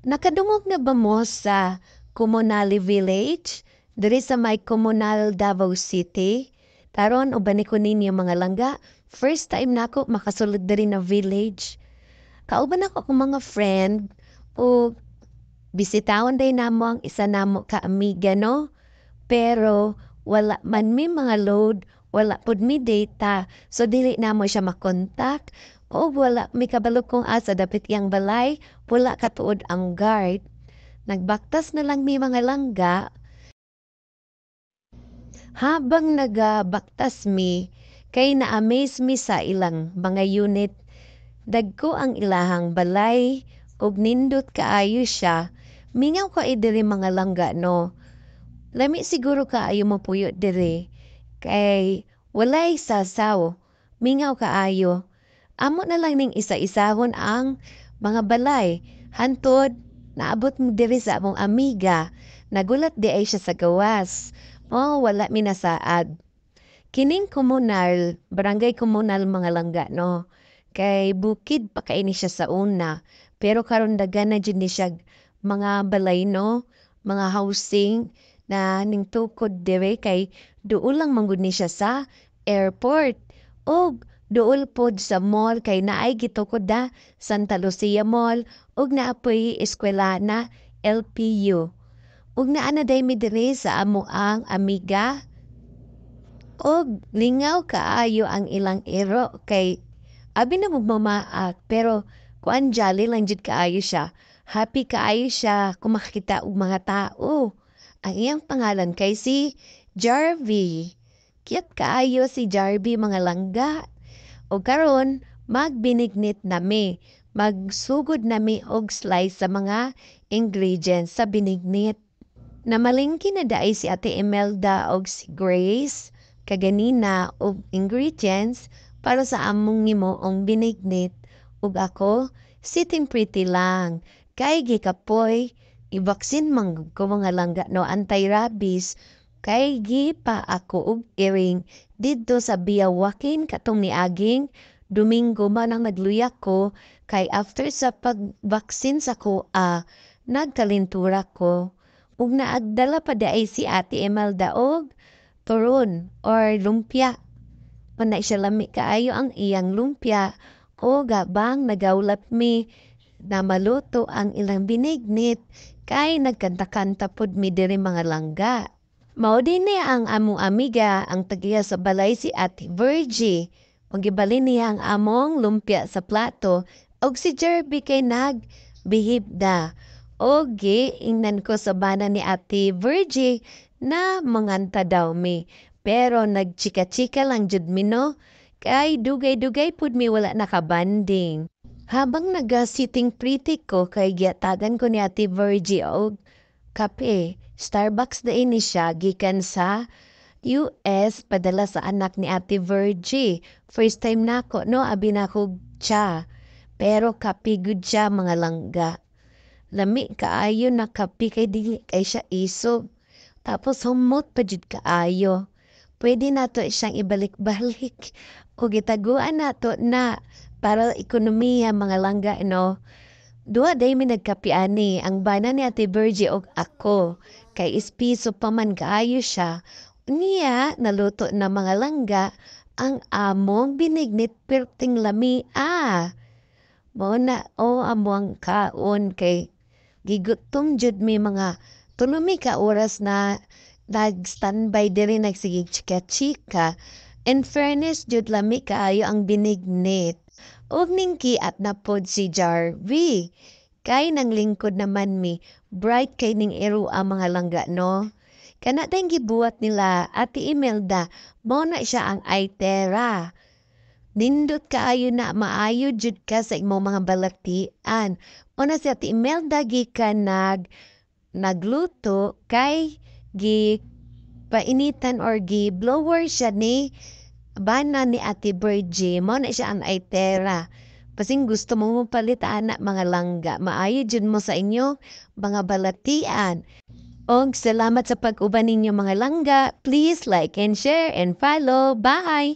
Nakadungog na ba mo sa Comunale Village? Diri sa may Comunal Davao City? Karon uban ko ninyo mga langga. First time nako makasulod diri na village. Kauban ako akong mga friend o bisitawon day namo ang isa namo ka amiga no. Pero wala man mi mga load, wala pud mi data. So dili namo siya makontak o wala mi kabalo kung asa dapit yang balay, wala katuod ang guard. Nagbaktas na lang mi mga langga. Habang nagabaktas mi, kay na-amaze mi sa ilang mga unit. Dagko ang ilahang balay, ug nindot kaayo siya. Mingaw ka diri mga langga no. Lami siguro kaayo mo puyo diri. Kay walay sasaw. Mingaw kaayo. Amo na lang ning isa-isahon ang mga balay. Hantod, naabot mo diri sa among amiga. Nagulat di ay siya sa gawas. Wala minasaad. Kining komunal, barangay komunal mga langga, no? Kay bukid pa kaini siya sa una. Pero karon dagan na dyan ni siya mga balay, no? Mga housing na ning tukod dire kay duol lang manggod ni siya sa airport. Og duol pod sa mall kay naay gitukod da Santa Lucia Mall og naapoy eskwela na LPU. Ug naa na day mi diri sa amo ang amiga. Og lingaw kaayo ang ilang ero kay abi na magmamaak pero kuan jolly lang jud kaayo siya. Happy kaayo siya kung makakita og mga tao. Ang iyang pangalan kay si Jarvie. Cute kaayo si Jarvie mga langga. O karon magbinignit nami. Magsugod nami og slice sa mga ingredients sa binignit. Namalingki na daay si Ate Imelda og si Grace kaganina og ingredients para sa among nimoong binignit ug ako sitting pretty lang kay gikapoy ibaksin man ko mga langga no anti-rabies kay gipa ako og earring didto sa biyawakin katong niaging Domingo man ang nagluyak ko kay after sa pag-vaccine sa ko nagkalintura ko. Ug naagdala pa daay si Ate Imelda og turon or lumpia. Panay siya lami kaayo ang iyang lumpia o gabang nagawlat mi na maluto ang ilang binignit kay nagkanta-kanta pod mi diri mga langga. Mao din niya ang among amiga ang tagiya sa balay si Ate Virgie. Ug gibalin niya ang among lumpia sa plato og si Jerby kay nagbihib da. Oge, ingnan ko sa bana ni Ate Virgie na manganta daw mi. Pero nagchika-chika lang jud mi no. Kay dugay-dugay pud mi wala nakabanding. Habang naga-sitting pretty ko kay giatagan ko ni Ate Virgie og kape. Starbucks na ini siya gikan sa US padala sa anak ni Ate Virgie. First time nako no abi nako siya. Pero kape gud siya mga langga. Lami kaayo na kape kay dili kay siya iso. Tapos humot pa jud kaayo. Pwede nato siyang ibalik-balik o gitaguan nato na para ekonomiya mga langga no. Duha day mi nagkapiani ang bana ni Ate Virgie og ako. Kay ispiso pa man kaayo siya. Niya naluto na mga langga ang among binignit perting lami Mao na among kaon kay gigutom jud mi mga tulumi ka oras na nag-standby diri nagsigig chika-chika. In fairness jud lami kaayo ang binignit. Og ningki at napod si Jarvie. Kay nang lingkod naman mi, bright kay ning ero ang mga langga no. Kana tayong gibuhat nila Ate Imelda, mao na siya ang Aitera. Nindot kaayo na maayo jud ka sa imong mga balatian. Una si Ate Imelda gikan nagluto kay painitan or blower siya ni bana ni Ate Virgie. Mao na siya ang Aitera. Pasing gusto mo palitaan na mga langga. Maayo jud mo sa inyo mga balatian. Og salamat sa pag-uban ninyo mga langga. Please like and share and follow. Bye!